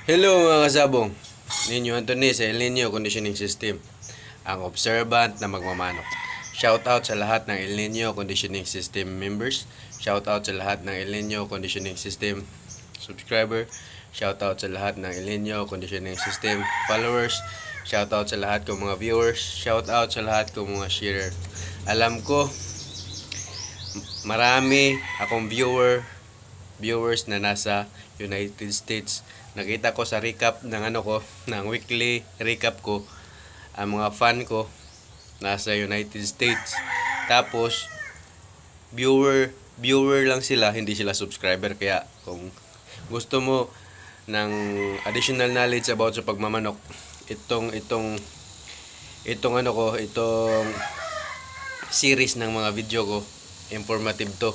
Hello mga kasabong, Ninyo Anthony sa El Nino Conditioning System, ang observant na magmamanok. Shoutout sa lahat ng El Nino Conditioning System members. Shoutout sa lahat ng El Nino Conditioning System subscriber. Shoutout sa lahat ng El Nino Conditioning System followers. Shoutout sa lahat kong mga viewers. Shoutout sa lahat kong mga sharer. Alam ko, marami akong viewers na nasa United States. Nakita ko sa recap ng ng weekly recap ko, ang mga fan ko nasa United States. Tapos viewer lang sila, hindi sila subscriber. Kaya kung gusto mo ng additional knowledge about sa pagmamanok, itong series ng mga video ko, informative to.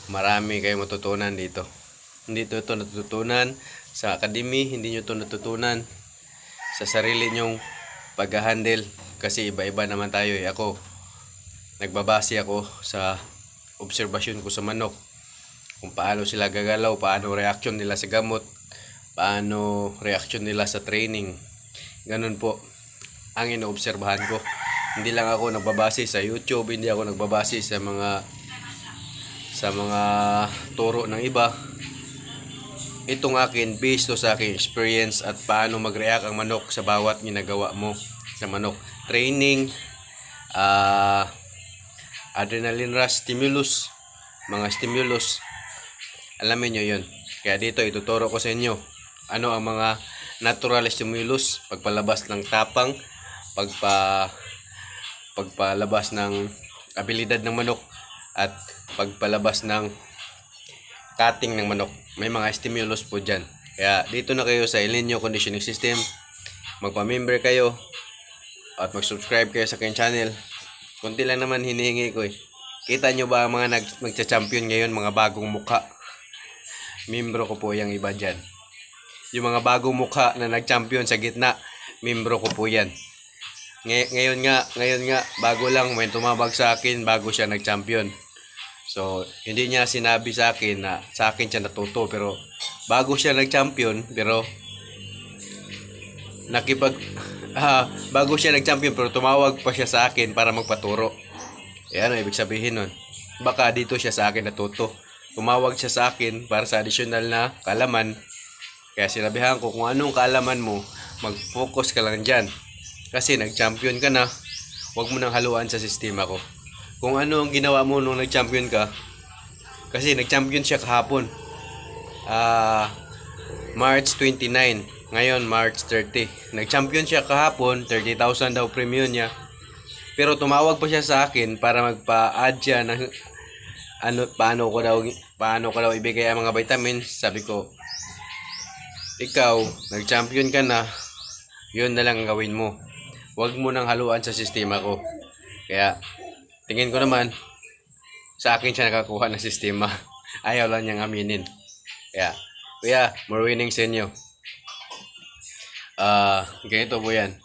Marami kayong matutunan dito. Hindi ito natutunan sa academy, hindi nyo ito natutunan sa sarili nyong pag-handle, kasi iba-iba naman tayo eh. Ako, nagbabase ako sa obserbasyon ko sa manok, kung paano sila gagalaw, paano reaction nila sa gamot, paano reaction nila sa training. Ganun po ang inoobserbahan ko. Hindi lang ako nagbabase sa YouTube, hindi ako nagbabase sa mga turo ng iba. Itong akin, based to sa aking experience at paano mag-react ang manok sa bawat ginagawa mo sa manok. Training, adrenaline rush, stimulus, mga stimulus. Alamin nyo yun. Kaya dito ituturo ko sa inyo ano ang mga natural stimulus, pagpalabas ng tapang, pagpalabas ng abilidad ng manok, at pagpalabas ng cutting ng manok. May mga stimulus po dyan. Kaya dito na kayo sa El Nino Conditioning System, magpa-member kayo at mag-subscribe kayo sa aking channel. Kunti lang naman hinihingi ko eh. Kita nyo ba ang mga magcha-champion ngayon, mga bagong mukha? Membro ko po yung iba dyan. Yung mga bagong mukha na nag-champion sa gitna, membro ko po yan. Ngayon nga, bago lang, may tumabag sa akin, bago siya nag-champion. So, hindi niya sinabi sa akin na sa akin siya natuto, pero bago siya nag-champion, pero bago siya nag-champion, pero tumawag pa siya sa akin para magpaturo. Ano ibig sabihin nun? Baka dito siya sa akin natuto. Tumawag siya sa akin para sa additional na kaalaman. Kaya sinabihan ko, kung anong kaalaman mo, mag-focus ka lang dyan. Kasi nag-champion ka na, huwag mo nang haluan sa sistema ko. Kung ano ang ginawa mo nung nag-champion ka, kasi nag-champion siya kahapon, March 29, ngayon March 30. Nag-champion siya kahapon, 30,000 daw premium niya. Pero tumawag pa siya sa akin para magpa-add siya ng paano ko daw ibigay ang mga vitamins. Sabi ko, ikaw, nag-champion ka na, yun na lang ang gawin mo. Huwag mo nang haluan sa sistema ko. Kaya tingin ko naman, sa akin siya nakakuha ng sistema. Ayaw lang niyang aminin. Kuya, more winning sa inyo. Ganito po yan.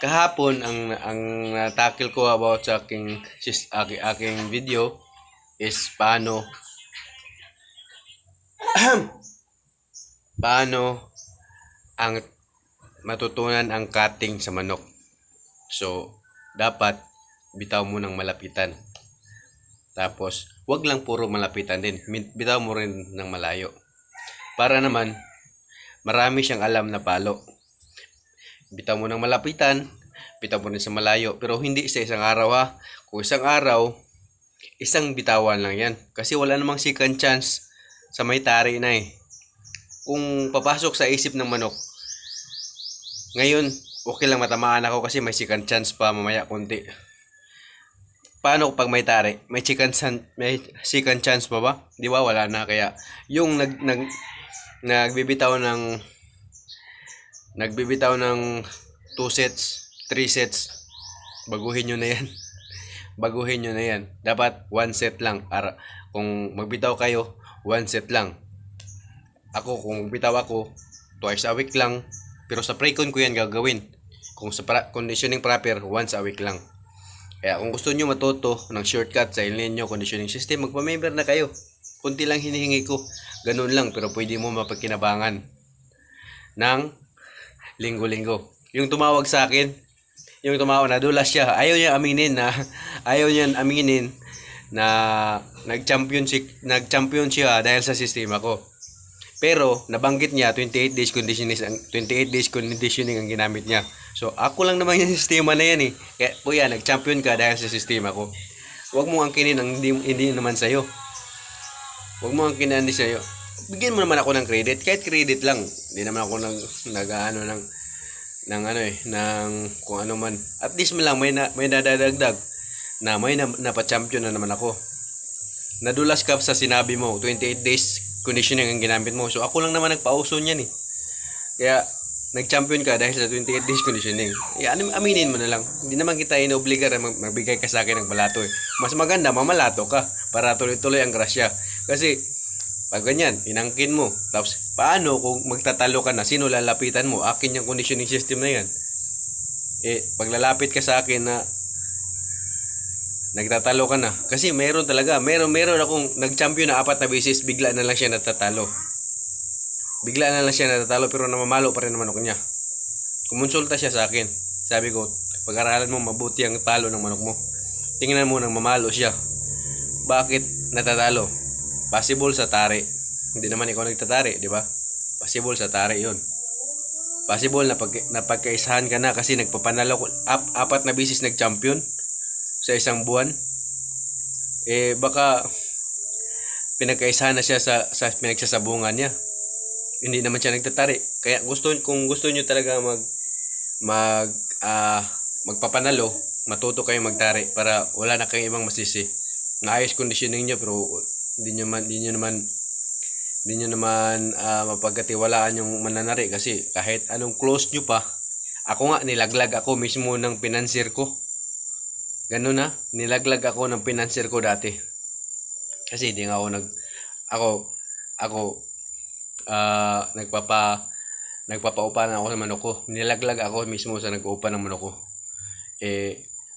Kahapon, ang tackle ko about sa aking video is paano ang matutunan ang cutting sa manok. So, dapat bitaw mo ng malapitan. Tapos, wag lang puro malapitan din. Bitaw mo rin ng malayo. Para naman, marami siyang alam na palo. Bitaw mo ng malapitan, bitaw mo rin sa malayo. Pero hindi sa isang araw ha. Kung isang araw, isang bitawan lang yan. Kasi wala namang second chance sa may tari na eh. Kung papasok sa isip ng manok, ngayon, okay lang matamaan ako kasi may second chance pa mamaya konti. Paano pag may tari? May second chance pa ba? Di ba? Wala na. Kaya yung nagbibitaw ng 2 sets, 3 sets, baguhin nyo na yan. Baguhin nyo na yan. Dapat 1 set lang. Kung magbitaw kayo, 1 set lang. Kung magbitaw ako, twice a week lang. Pero sa pre-con ko yan gagawin. Kung sa conditioning proper, once a week lang. Kaya kung gusto nyo matuto ng shortcut sa El Nino Conditioning System, magpa-member na kayo. Kunti lang hinihingi ko. Ganun lang, pero pwede mo mapagkinabangan. ng linggo-linggo. Yung tumawag sa akin, yung tumawag, nadulas siya. Ayaw niya aminin na nag-champion siya dahil sa sistema ko. Pero nabanggit niya 28 days conditioning ang ginamit niya. So ako lang naman yung sistema na yan eh. Kaya kuya, nag-champion ka dahil sa sistema ko. Huwag mo angkinin ang hindi naman sa'yo. Huwag mo angkinin ang hindi sa'yo. Bigyan mo naman ako ng credit, kahit credit lang. Hindi naman ako ng kung ano man. At least lang may nadadagdag na may napachampion na naman ako. Nadulas ka sa sinabi mo, 28 days conditioning ang ginamit mo. So ako lang naman nagpauso niyan eh. Kaya nag-champion ka dahil sa 28 days conditioning. Aminin mo na lang. Hindi naman kita inobligar na magbigay ka sa akin ng balato eh. Mas maganda, mamalato ka para tuloy-tuloy ang grasya. Kasi pag ganyan, inangkin mo. Tapos paano kung magtatalo ka na, sino lalapitan mo? Akin yung conditioning system na yan. Paglalapit ka sa akin na nagtatalo ka na. Kasi meron akong nag-champion na 4 na beses, bigla na lang siya natatalo. Pero namamalo pa rin naman ako niya. Kumonsulta siya sa akin. Sabi ko, pag-aralan mo mabuti ang talo ng manok mo. Tingnan mo nang mamalo siya. Bakit natatalo? Possible sa tari. Hindi naman ikaw nagtatari, di ba? Possible sa tari 'yon. Possible na pagkaisahan ka na kasi nagpapanalo ko 4 na beses nag-champion sa isang buwan. Baka pinagkaisahan na siya sa pinagsasabungan niya. Hindi naman siya nagtatari. Kaya kung gusto niyo talaga magpapanalo, matuto kayong magtari para wala na kayong ibang masisi. Naayos conditioning niyo pero hindi niyo naman mapagkatiwalaan yung mananari kasi kahit anong close nyo pa, ako nga nilaglag ako mismo ng financier ko. Ganun na, nilaglag ako ng financier ko dati. Kasi hindi nga ako nagpapaupa na ako sa manok ko. Nilaglag ako mismo sa nag-uupa ng manok ko.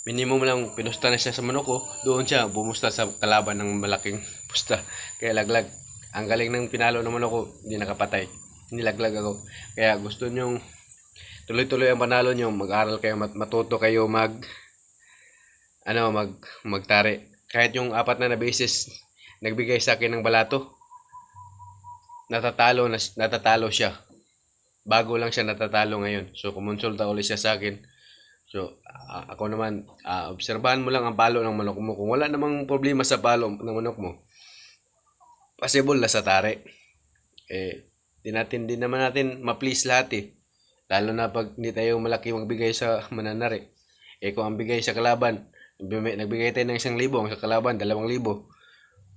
Minimum lang pinusta na siya sa manok ko, doon siya bumusta sa kalaban ng malaking pusta. Kaya laglag. Ang galing ng pinalo ng manok ko, hindi nakapatay. Nilaglag ako. Kaya gusto nyong tuloy-tuloy ang panalo nyo, mag-aral kayo, matuto kayo magtari. Kahit yung 4 na beses nagbigay sa akin ng balato, natatalo siya. Bago lang siya natatalo ngayon. So kumonsulta ulit siya sa akin. So ako naman, obserbahan mo lang ang palo ng manok mo. Kung wala namang problema sa palo ng manok mo, possible na sa tari. Di naman natin ma-please lahat eh. Lalo na pag hindi tayo malaki magbigay sa mananari. Kung ang bigay sa kalaban, nagbigay tayo ng 1,000, ang sa kalaban 2,000.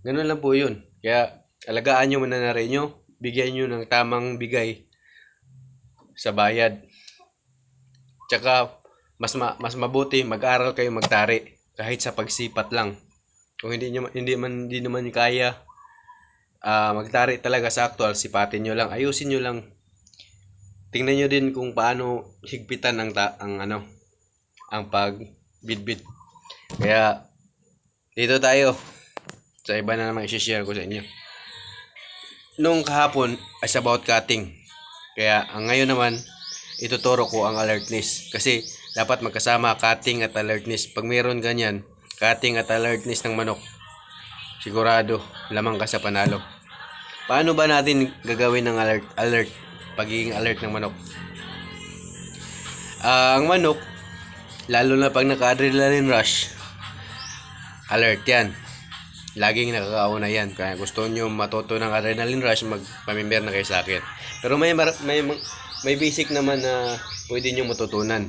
Ganun lang po yun. Kaya alagaan nyo mananari nyo, bigyan nyo ng tamang bigay sa bayad. Tsaka mas mabuti mag-aral kayo magtari kahit sa pagsipat lang. Kung hindi naman kaya magtari talaga sa actual, sipatin nyo lang, ayusin nyo lang. Tingnan nyo din kung paano higpitan ang pagbidbid. Kaya dito tayo sa iba na naman i-share ko sa inyo. Nung kahapon is about cutting. Kaya ngayon naman ituturo ko ang alertness. Kasi dapat magkasama cutting at alertness. Pag mayroon ganyan, cutting at alertness ng manok, sigurado lamang ka sa panalo. Paano ba natin gagawin ng pagiging alert ng manok? Ang manok, lalo na pag naka-adrenaline rush, alert yan. Laging nakakauna yan. Kaya gusto nyo matuto ng adrenaline rush, magpamimber na kayo sa akin. Pero may basic naman na pwede nyo matutunan.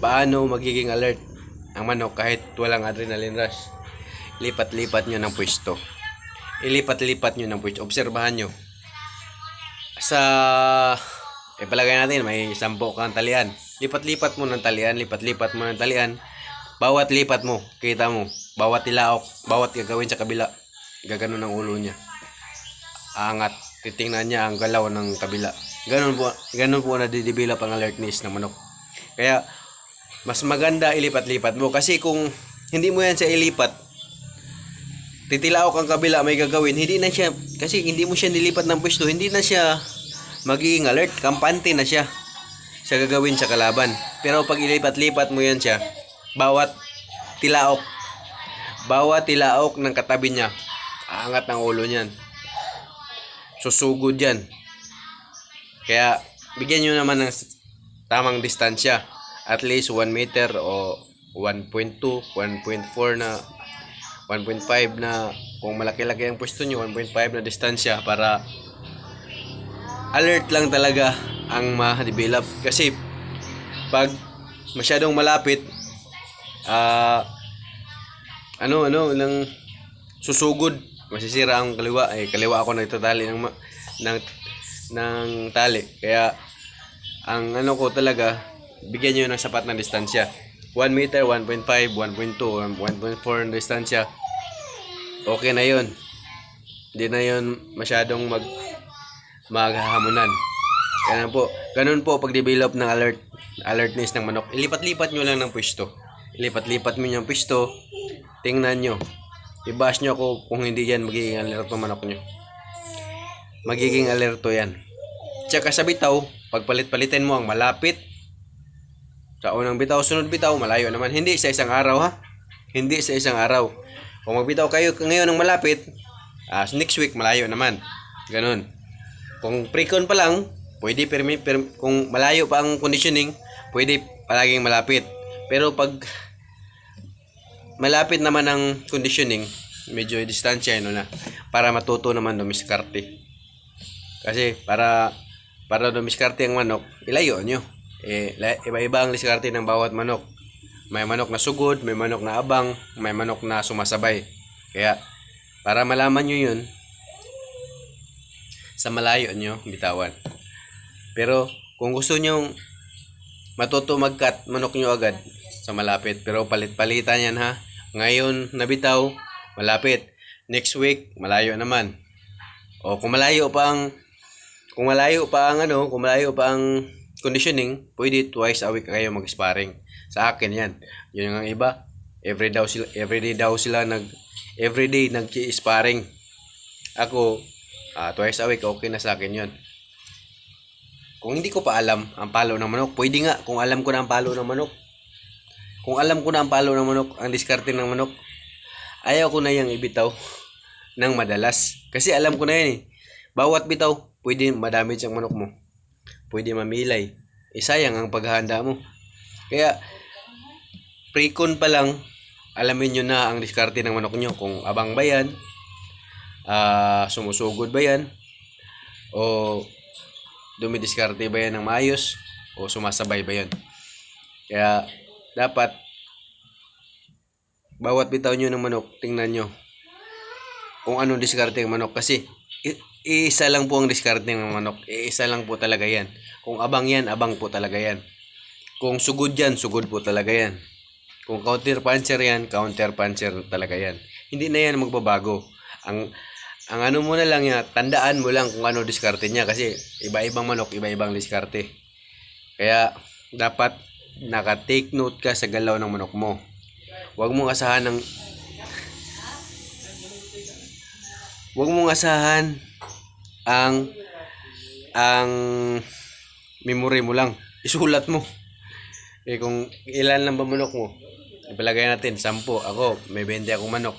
Paano magiging alert ang manok kahit walang adrenaline rush? Lipat-lipat nyo ng pwesto. Ilipat-lipat nyo ng pwesto. Obserbahan nyo. Palagay natin may 10 kang talian. Lipat-lipat mo ng talian. Bawat lipat mo, kita mo. Bawat ilaok, bawat gagawin sa kabila, gaganon ang ulo niya. Angat. Titingnan niya ang galaw ng kabila. Ganun po nadidevelop ang alertness ng manok. Kaya mas maganda ilipat-lipat mo. Kasi kung hindi mo yan sa ilipat, titilaok ang kabila, may gagawin, hindi na siya, kasi hindi mo siya nilipat ng pwesto, hindi na siya magiging alert, kampante na siya sa gagawin sa kalaban. Pero pag ilipat-lipat mo yan siya, bawat tilaok, bawat tilaok ng katabi niya, aangat ng ulo niyan. Susugod yan. Kaya, bigyan nyo naman ng tamang distansya. At least 1 meter o 1.2, 1.4 na 1.5 na kung malaki-laki ang pwesto nyo, 1.5 na distansya para alert lang talaga ang ma-develop. Kasi pag masyadong malapit, lang susugod, masisira ang kaliwa. Kaliwa ako nagtatali ng tali. Kaya ang ko talaga, bigyan nyo ng sapat na distansya. 1 meter, 1.5, 1.2, 1.4 na distansya. Okay na yun. Hindi na yun masyadong maghahamunan. Ganun po pag-develop ng alertness ng manok. Ilipat-lipat nyo lang ng pwesto. Ilipat-lipat mo yung pwesto. Tingnan nyo. I-bash nyo ako kung hindi yan magiging alerto manok nyo. Magiging alerto yan. Tsaka sa bitaw, pagpalit-palitin mo ang malapit. Sa unang bitaw, sunod bitaw, malayo naman. Hindi sa isang araw ha. Hindi sa isang araw. Kung magbitaw kayo ngayon ng malapit, next week malayo naman. Ganun. Kung pre-con pa lang, pwede kung malayo pa ang conditioning, pwede palaging malapit. Pero pag malapit naman ang conditioning, medyo distansya na para matuto naman dumiskarte. Kasi para dumiskarte ang manok, ilayo nyo. Iba-iba ang diskarte ng bawat manok. May manok na sugod, may manok na abang, may manok na sumasabay. Kaya para malaman nyo yun, sa malayo nyo bitawan. Pero kung gusto nyo matuto mag-cut manok nyo agad sa malapit, pero palit-palitan yan ha. Ngayon nabitaw, malapit. Next week, malayo naman. O kung malayo pa ang conditioning, pwede twice a week kayo mag-sparring. Sa akin yan. Yun ang iba. Everyday nag-sparring. Ako, twice a week, okay na sa akin yun. Kung hindi ko pa alam ang palo ng manok, pwede nga kung alam ko na ang palo ng manok. Kung alam ko na ang palo ng manok, ang diskarte ng manok, ayaw ko na yung ibitaw ng madalas. Kasi alam ko na yan eh. Bawat bitaw, pwede madamage ang manok mo. Pwede mamilay. Sayang ang paghahanda mo. Kaya, pre-con pa lang, alamin nyo na ang diskarte ng manok nyo. Kung abang ba yan, sumusugod ba yan, o dumidiskarte ba yan ng maayos, o sumasabay ba yan. Kaya, dapat, bawat bitaw nyo ng manok, tingnan nyo kung anong diskarte ng manok. Kasi, isa lang po ang diskarte ng manok. Isa lang po talaga yan. Kung abang yan, abang po talaga yan. Kung sugod yan, sugod po talaga yan. Kung counter puncher yan, counter puncher talaga yan. Hindi na yan magbabago. Ang ano mo na lang yan, tandaan mo lang kung ano diskarte niya. Kasi iba-ibang manok, iba-ibang diskarte. Kaya dapat naka-take note ka sa galaw ng manok mo. Huwag mong asahan ang memory mo lang. Isulat mo. Kung ilan lang ba manok mo, ipalagay natin 10. Ako may 20 akong manok.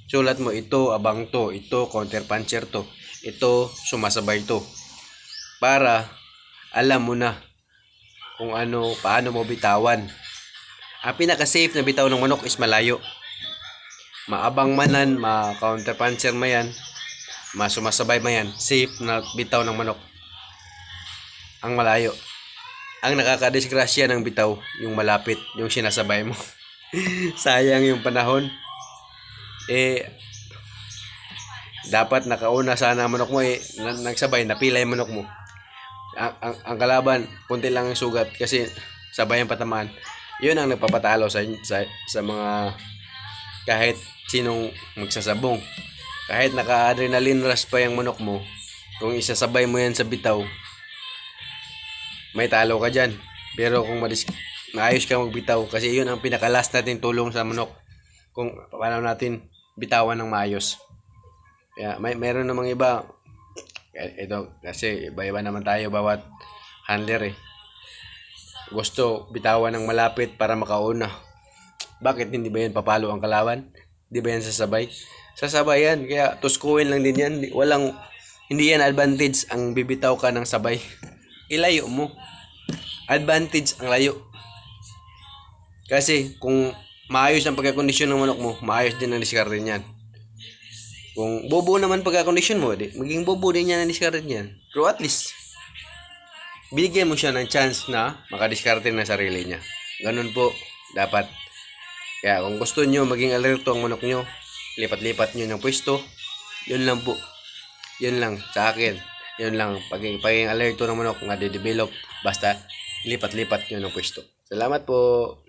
Sulat mo, ito abang to, ito counter puncher to, ito sumasabay to, para alam mo na kung paano mo bitawan. Ang pinaka-safe na bitaw ng manok is malayo. Maabang manan, ma-counter puncher mo yan, masumasabay mo yan, safe na bitaw ng manok ang malayo. Ang nakakadisgrasya ng bitaw, yung malapit, yung sinasabay mo. Sayang yung panahon. Dapat nakauna sana ang manok mo nagsabay, napila yung manok mo. Ang kalaban, kunti lang ang sugat kasi sabay ang patamaan. Yun ang nagpapatalo sa mga kahit sinong magsasabong. Kahit naka-adrenaline rush pa yung manok mo, kung isasabay mo yan sa bitaw, may talo ka dyan. Pero kung maayos ka magbitaw, kasi yun ang pinaka-last natin tulong sa manok, kung paano natin bitawan ng maayos. Kaya meron namang iba, Ito, kasi iba-iba naman tayo bawat handler eh. Gusto bitawan ng malapit para makauna. Bakit hindi ba yan papalo ang kalaban? Di ba yan sasabay? Sasabay yan. Kaya tuskuin lang din yan. Hindi yan advantage ang bibitaw ka ng sabay. Ilayo mo. Advantage ang layo. Kasi kung maayos ang pagkakondisyon ng manok mo, maayos din ang diskarte niyan. Kung bobo naman pagkakondisyon mo, maging bobo din yan ang diskarte niyan. Pero at least, binigyan mo siya ng chance na makadiskarte ng sarili niya. Ganun po, dapat. Kaya kung gusto nyo maging alerto ang manok nyo, lipat-lipat nyo ng pwesto. Yun lang po. Yun lang sa akin. Yun lang, pagiging alerto ng manok nga de-develop, basta lipat-lipat nyo ng pwesto. Salamat po.